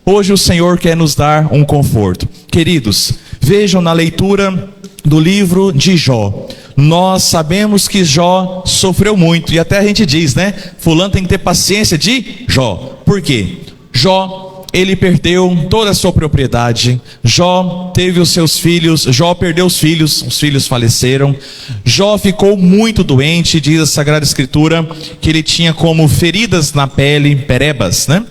hoje o Senhor quer nos dar um conforto. Queridos, vejam na leitura do livro de Jó. Nós sabemos que Jó sofreu muito, e até a gente diz, né? Fulano tem que ter paciência de Jó. Por quê? Jó, ele perdeu toda a sua propriedade. Jó teve os seus filhos. Jó perdeu os filhos faleceram. Jó ficou muito doente. Diz a Sagrada Escritura que ele tinha como feridas na pele, perebas, né?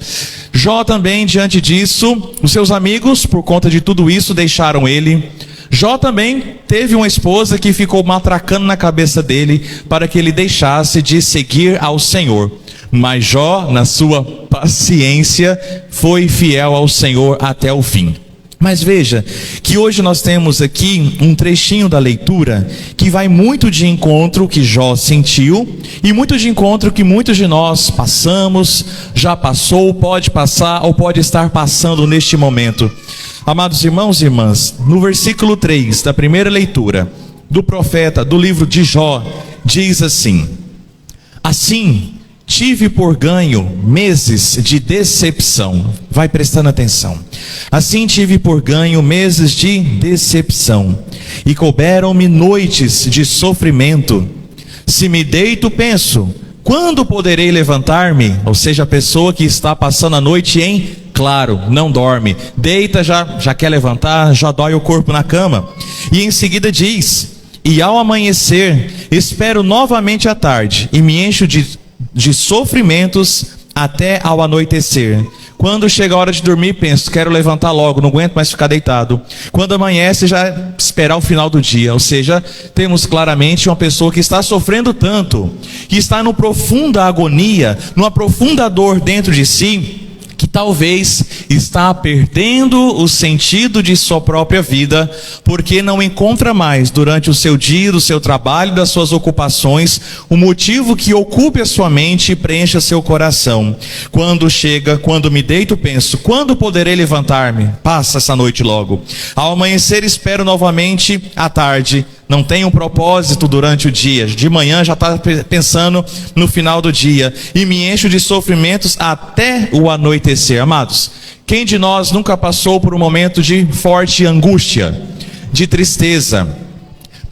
Jó também, diante disso, os seus amigos, por conta de tudo isso, deixaram ele. Jó também teve uma esposa que ficou matracando na cabeça dele para que ele deixasse de seguir ao Senhor. Mas Jó, na sua paciência, foi fiel ao Senhor até o fim. Mas veja que hoje nós temos aqui um trechinho da leitura que vai muito de encontro ao que Jó sentiu e muito de encontro ao que muitos de nós passamos, já passou, pode passar ou pode estar passando neste momento. Amados irmãos e irmãs, no versículo 3 da primeira leitura do profeta do livro de Jó, diz assim: assim tive por ganho meses de decepção. Vai prestando atenção. Assim tive por ganho meses de decepção, e couberam-me noites de sofrimento. Se me deito, penso, quando poderei levantar-me? Ou seja, a pessoa que está passando a noite em claro, não dorme, deita, já quer levantar, já dói o corpo na cama. E em seguida diz: e ao amanhecer, espero novamente a tarde, e me encho de sofrimentos até ao anoitecer. Quando chega a hora de dormir, penso, quero levantar logo, não aguento mais ficar deitado. Quando amanhece, já esperar o final do dia. Ou seja, temos claramente uma pessoa que está sofrendo tanto, que está numa profunda agonia, numa profunda dor dentro de si, que talvez está perdendo o sentido de sua própria vida, porque não encontra mais durante o seu dia, do seu trabalho, das suas ocupações, um motivo que ocupe a sua mente e preencha seu coração. Quando me deito, penso, quando poderei levantar-me? Passa essa noite logo. Ao amanhecer, espero novamente à tarde. Não tem um propósito durante o dia. De manhã já está pensando no final do dia. E me encho de sofrimentos até o anoitecer. Amados, quem de nós nunca passou por um momento de forte angústia, de tristeza?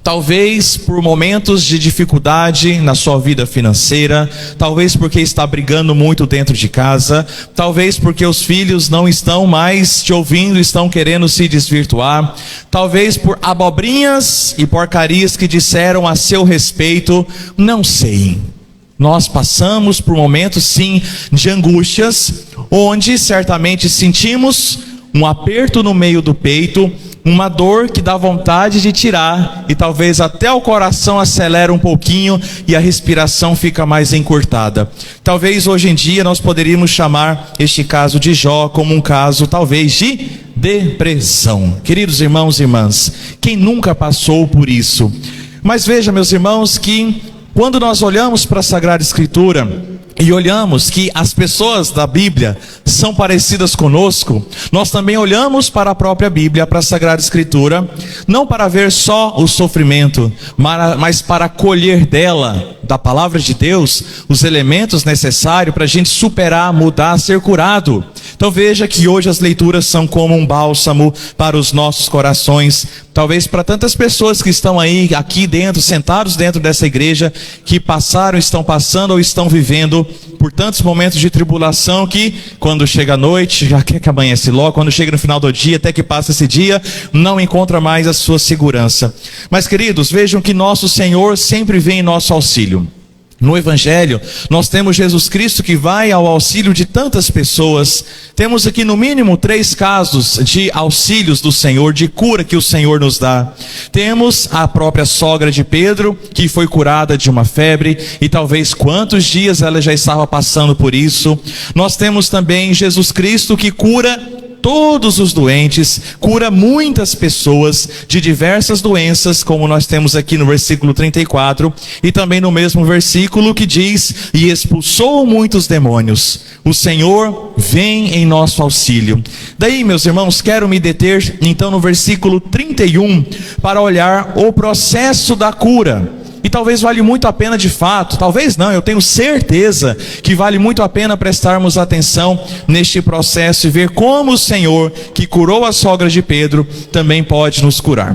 Talvez por momentos de dificuldade na sua vida financeira, talvez porque está brigando muito dentro de casa, talvez porque os filhos não estão mais te ouvindo, estão querendo se desvirtuar, talvez por abobrinhas e porcarias que disseram a seu respeito, não sei. Nós passamos por momentos sim de angústias, onde certamente sentimos um aperto no meio do peito, uma dor que dá vontade de tirar, e talvez até o coração acelera um pouquinho e a respiração fica mais encurtada. Talvez hoje em dia nós poderíamos chamar este caso de Jó como um caso talvez de depressão. Queridos irmãos e irmãs, quem nunca passou por isso? Mas veja, meus irmãos, que quando nós olhamos para a Sagrada Escritura e olhamos que as pessoas da Bíblia são parecidas conosco, nós também olhamos para a própria Bíblia, para a Sagrada Escritura, não para ver só o sofrimento, mas para colher dela, da palavra de Deus, os elementos necessários para a gente superar, mudar, ser curado. Então veja que hoje as leituras são como um bálsamo para os nossos corações, talvez para tantas pessoas que estão aqui dentro, sentados dentro dessa igreja, que passaram, estão passando ou estão vivendo por tantos momentos de tribulação que quando chega a noite, já quer que amanhece logo, quando chega no final do dia, até que passa esse dia, não encontra mais a sua segurança. Mas queridos, vejam que nosso Senhor sempre vem em nosso auxílio. No Evangelho, nós temos Jesus Cristo que vai ao auxílio de tantas pessoas. Temos aqui no mínimo 3 casos de auxílios do Senhor, de cura que o Senhor nos dá. Temos a própria sogra de Pedro, que foi curada de uma febre, e talvez quantos dias ela já estava passando por isso. Nós temos também Jesus Cristo que cura todos os doentes, cura muitas pessoas de diversas doenças, como nós temos aqui no versículo 34, e também no mesmo versículo que diz, e expulsou muitos demônios. O Senhor vem em nosso auxílio. Daí, meus irmãos, quero me deter então no versículo 31, para olhar o processo da cura. E talvez vale muito a pena de fato, talvez não, eu tenho certeza que vale muito a pena prestarmos atenção neste processo e ver como o Senhor, que curou a sogra de Pedro, também pode nos curar.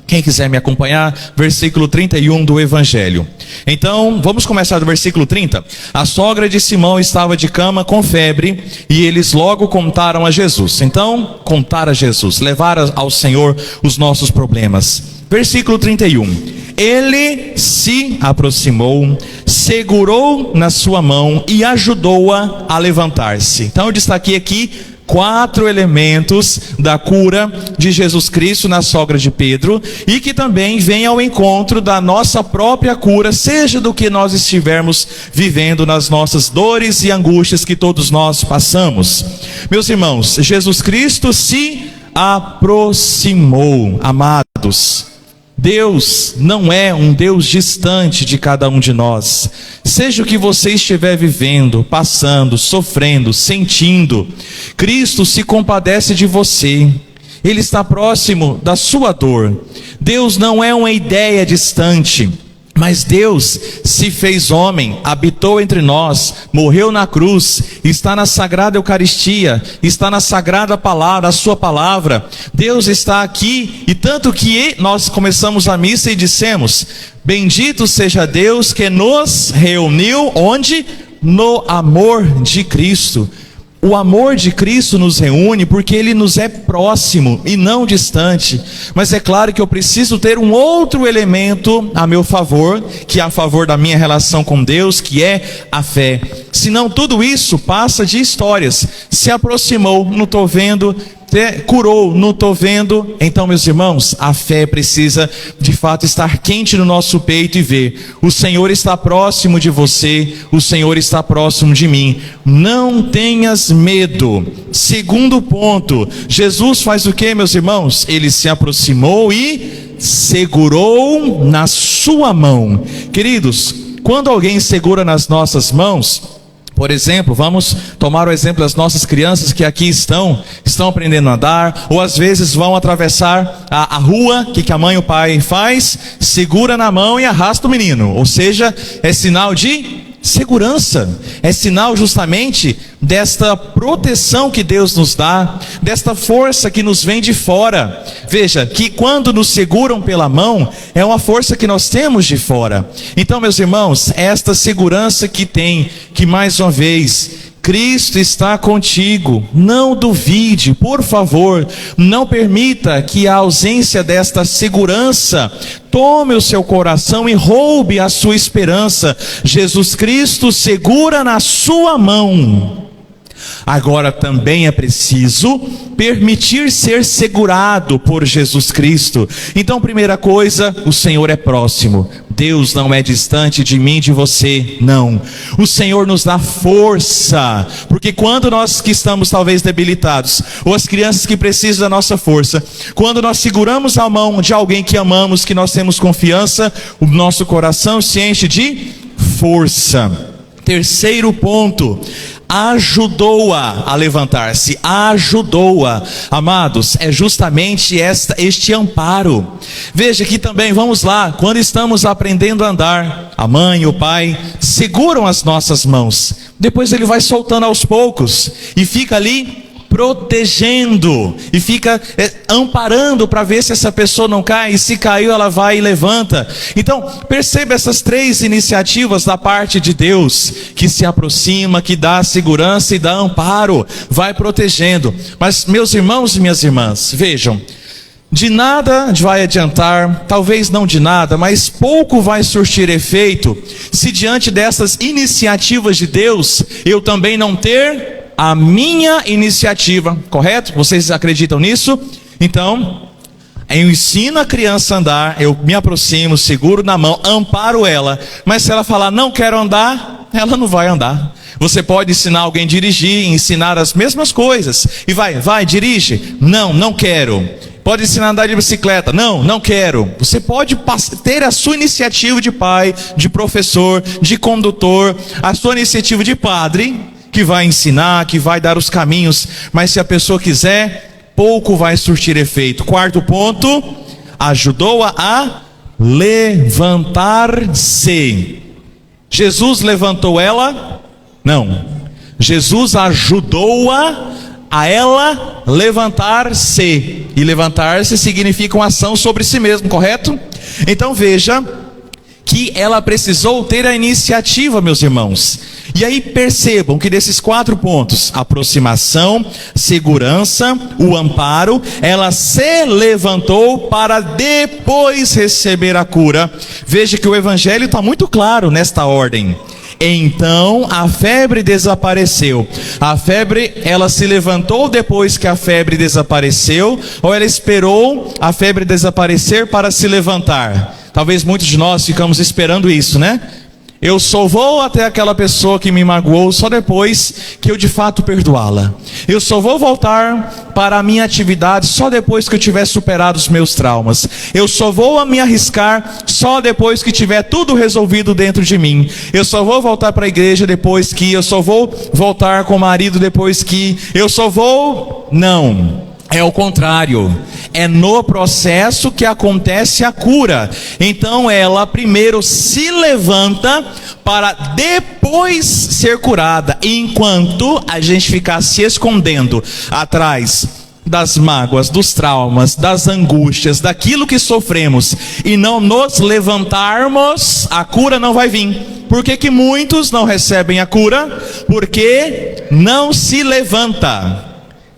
Quem quiser me acompanhar, versículo 31 do Evangelho. Então, vamos começar do versículo 30. A sogra de Simão estava de cama com febre, e eles logo contaram a Jesus. Então, contar a Jesus, levar ao Senhor os nossos problemas. Versículo 31. Ele se aproximou, segurou na sua mão e ajudou-a a levantar-se. Então, eu destaquei aqui 4 elementos da cura de Jesus Cristo na sogra de Pedro, e que também vem ao encontro da nossa própria cura, seja do que nós estivermos vivendo nas nossas dores e angústias que todos nós passamos. Meus irmãos, Jesus Cristo se aproximou, amados. Deus não é um Deus distante de cada um de nós. Seja o que você estiver vivendo, passando, sofrendo, sentindo, Cristo se compadece de você. Ele está próximo da sua dor. Deus não é uma ideia distante, mas Deus se fez homem, habitou entre nós, morreu na cruz, está na Sagrada Eucaristia, está na Sagrada Palavra, a sua palavra. Deus está aqui, e tanto que nós começamos a missa e dissemos: bendito seja Deus que nos reuniu, onde? No amor de Cristo. O amor de Cristo nos reúne porque Ele nos é próximo e não distante. Mas é claro que eu preciso ter um outro elemento a meu favor, que é a favor da minha relação com Deus, que é a fé. Senão tudo isso passa de histórias. Se aproximou, não estou vendo. Curou, não estou vendo. Então, meus irmãos, a fé precisa de fato estar quente no nosso peito e ver: o Senhor está próximo de você, o Senhor está próximo de mim. Não tenhas medo. Segundo ponto, Jesus faz o que, meus irmãos? Ele se aproximou e segurou na sua mão. Queridos, quando alguém segura nas nossas mãos, por exemplo, vamos tomar o exemplo das nossas crianças que aqui estão aprendendo a andar, ou às vezes vão atravessar a rua. O que a mãe e o pai faz? Segura na mão e arrasta o menino. Ou seja, é sinal de segurança, é sinal justamente desta proteção que Deus nos dá, desta força que nos vem de fora. Veja, que quando nos seguram pela mão, é uma força que nós temos de fora. Então, meus irmãos, esta segurança que tem, que mais uma vez, Cristo está contigo. Não duvide, por favor, não permita que a ausência desta segurança tome o seu coração e roube a sua esperança. Jesus Cristo segura na sua mão. Agora também é preciso permitir ser segurado por Jesus Cristo. Então, primeira coisa, o Senhor é próximo. Deus não é distante de mim, de você, não. O Senhor nos dá força, porque quando nós que estamos talvez debilitados, ou as crianças que precisam da nossa força, quando nós seguramos a mão de alguém que amamos, que nós temos confiança, o nosso coração se enche de força. Terceiro ponto, ajudou-a a levantar-se, ajudou-a. Amados, é justamente este amparo. Veja que também, vamos lá, quando estamos aprendendo a andar, a mãe e o pai seguram as nossas mãos, depois ele vai soltando aos poucos, e fica ali protegendo, e fica amparando para ver se essa pessoa não cai, e se caiu ela vai e levanta. Então perceba essas 3 iniciativas da parte de Deus, que se aproxima, que dá segurança e dá amparo, vai protegendo. Mas meus irmãos e minhas irmãs, vejam, de nada vai adiantar, talvez não de nada, mas pouco vai surtir efeito, se diante dessas iniciativas de Deus, eu também não ter a minha iniciativa, correto? Vocês acreditam nisso? Então, eu ensino a criança a andar, eu me aproximo, seguro na mão, amparo ela, mas se ela falar não quero andar, ela não vai andar. Você pode ensinar alguém a dirigir, ensinar as mesmas coisas, e vai, dirige. Não quero. Pode ensinar a andar de bicicleta. Não quero. Você pode ter a sua iniciativa de pai, de professor, de condutor, a sua iniciativa de padre, que vai ensinar, que vai dar os caminhos, mas se a pessoa quiser, pouco vai surtir efeito. Quarto ponto, ajudou-a a levantar-se. Jesus levantou ela? Não. Jesus ajudou-a a ela levantar-se. E levantar-se significa uma ação sobre si mesmo, correto? Então veja que ela precisou ter a iniciativa, meus irmãos. E aí percebam que desses 4 pontos, aproximação, segurança, o amparo, ela se levantou para depois receber a cura. Veja que o evangelho está muito claro nesta ordem. Então a febre desapareceu. A febre, ela se levantou depois que a febre desapareceu, ou ela esperou a febre desaparecer para se levantar? Talvez muitos de nós ficamos esperando isso, né? Eu só vou até aquela pessoa que me magoou só depois que eu de fato perdoá-la. Eu só vou voltar para a minha atividade só depois que eu tiver superado os meus traumas. Eu só vou me arriscar só depois que tiver tudo resolvido dentro de mim. Eu só vou voltar para a igreja depois que... Eu só vou voltar com o marido depois que... Eu só vou... Não. É o contrário, é no processo que acontece a cura. Então ela primeiro se levanta para depois ser curada. Enquanto a gente ficar se escondendo atrás das mágoas, dos traumas, das angústias, daquilo que sofremos, e não nos levantarmos, a cura não vai vir. Por que que muitos não recebem a cura? Porque não se levanta,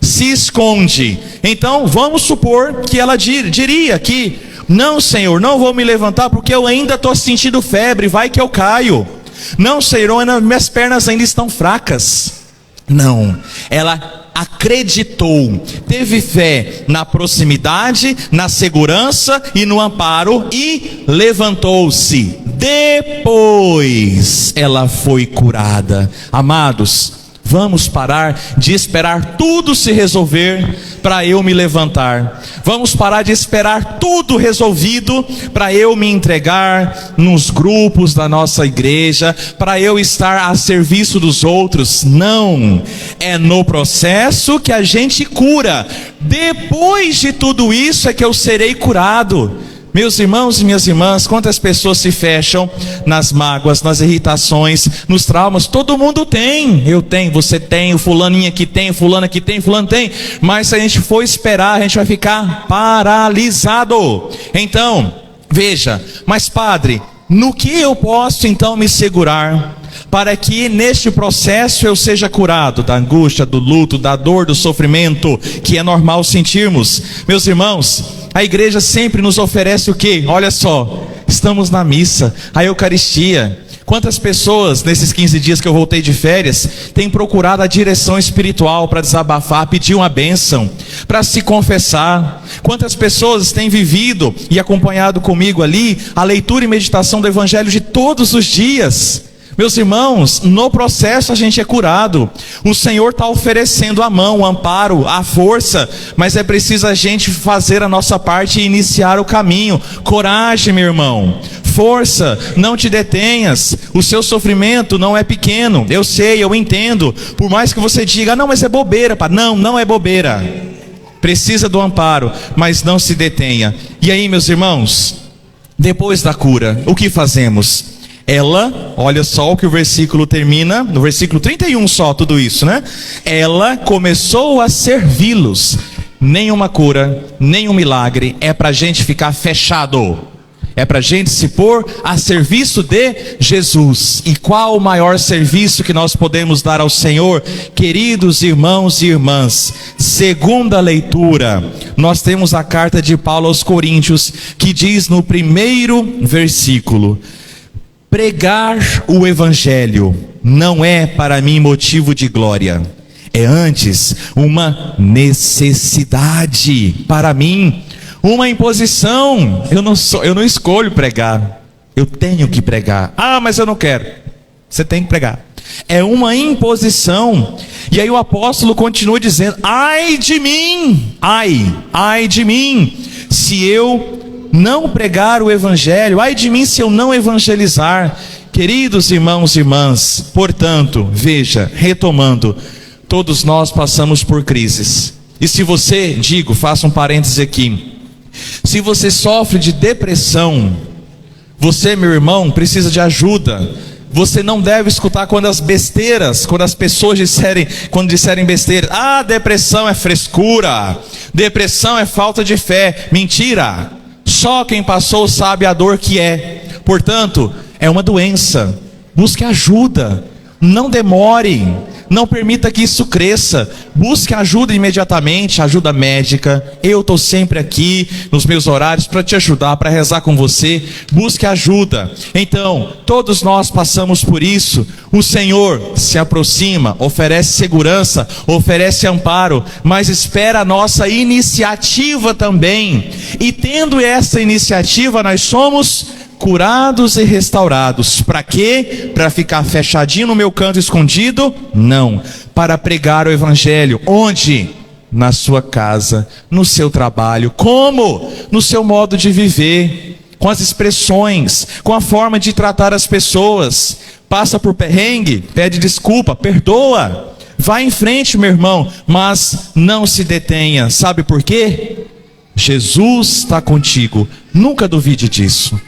se esconde. Então vamos supor que ela diria que não, Senhor, não vou me levantar porque eu ainda estou sentindo febre, vai que eu caio. Não, Senhor, minhas pernas ainda estão fracas. Não, ela acreditou, teve fé na proximidade, na segurança e no amparo, e levantou-se. Depois ela foi curada. Amados, vamos parar de esperar tudo se resolver para eu me levantar. Vamos parar de esperar tudo resolvido para eu me entregar nos grupos da nossa igreja, para eu estar a serviço dos outros. Não, é no processo que a gente cura. Depois de tudo isso é que eu serei curado. Meus irmãos e minhas irmãs, quantas pessoas se fecham nas mágoas, nas irritações, nos traumas? Todo mundo tem. Eu tenho, você tem, o fulaninho aqui tem, o fulano aqui tem, o fulano tem. Mas se a gente for esperar, a gente vai ficar paralisado. Então, veja, mas padre, no que eu posso então me segurar para que neste processo eu seja curado da angústia, do luto, da dor, do sofrimento, que é normal sentirmos? Meus irmãos, a igreja sempre nos oferece o quê? Olha só, estamos na missa, a Eucaristia. Quantas pessoas, nesses 15 dias que eu voltei de férias, têm procurado a direção espiritual para desabafar, pedir uma bênção, para se confessar? Quantas pessoas têm vivido e acompanhado comigo ali a leitura e meditação do Evangelho de todos os dias? Meus irmãos, no processo a gente é curado. O Senhor está oferecendo a mão, o amparo, a força, mas é preciso a gente fazer a nossa parte e iniciar o caminho. Coragem, meu irmão. Força, não te detenhas. O seu sofrimento não é pequeno. Eu sei, eu entendo. Por mais que você diga, não, mas é bobeira, pá. Não, não é bobeira. Precisa do amparo, mas não se detenha. E aí, meus irmãos, depois da cura, o que fazemos? Ela, olha só o que o versículo termina, no versículo 31 só, tudo isso, né? Ela começou a servi-los. Nenhuma cura, nenhum milagre é para a gente ficar fechado. É para a gente se pôr a serviço de Jesus. E qual o maior serviço que nós podemos dar ao Senhor? Queridos irmãos e irmãs, segunda leitura, nós temos a carta de Paulo aos Coríntios, que diz no primeiro versículo: pregar o Evangelho não é para mim motivo de glória, é antes uma necessidade para mim, uma imposição. Eu não escolho pregar, eu tenho que pregar. Ah, mas eu não quero. Você tem que pregar. É uma imposição. E aí o apóstolo continua dizendo: ai de mim, ai de mim, se eu não pregar o Evangelho, ai de mim se eu não evangelizar. Queridos irmãos e irmãs, portanto, veja, retomando, todos nós passamos por crises. E se você, faça um parêntese aqui, se você sofre de depressão, Você, meu irmão, precisa de ajuda. Você não deve escutar quando as pessoas disserem besteiras. Ah, depressão é frescura, depressão é falta de fé. Mentira! Só quem passou sabe a dor que é. Portanto, é uma doença. Busque ajuda. Não demore. Não permita que isso cresça. Busque ajuda imediatamente, ajuda médica. Eu estou sempre aqui nos meus horários para te ajudar, para rezar com você. Busque ajuda. Então, todos nós passamos por isso. O Senhor se aproxima, oferece segurança, oferece amparo, mas espera a nossa iniciativa também. E tendo essa iniciativa, nós somos curados e restaurados. Para quê? Para ficar fechadinho no meu canto escondido? Não. Para pregar o Evangelho. Onde? Na sua casa, no seu trabalho. Como? No seu modo de viver, com as expressões, com a forma de tratar as pessoas. Passa por perrengue, pede desculpa, perdoa. Vá em frente, meu irmão, mas não se detenha. Sabe por quê? Jesus está contigo. Nunca duvide disso.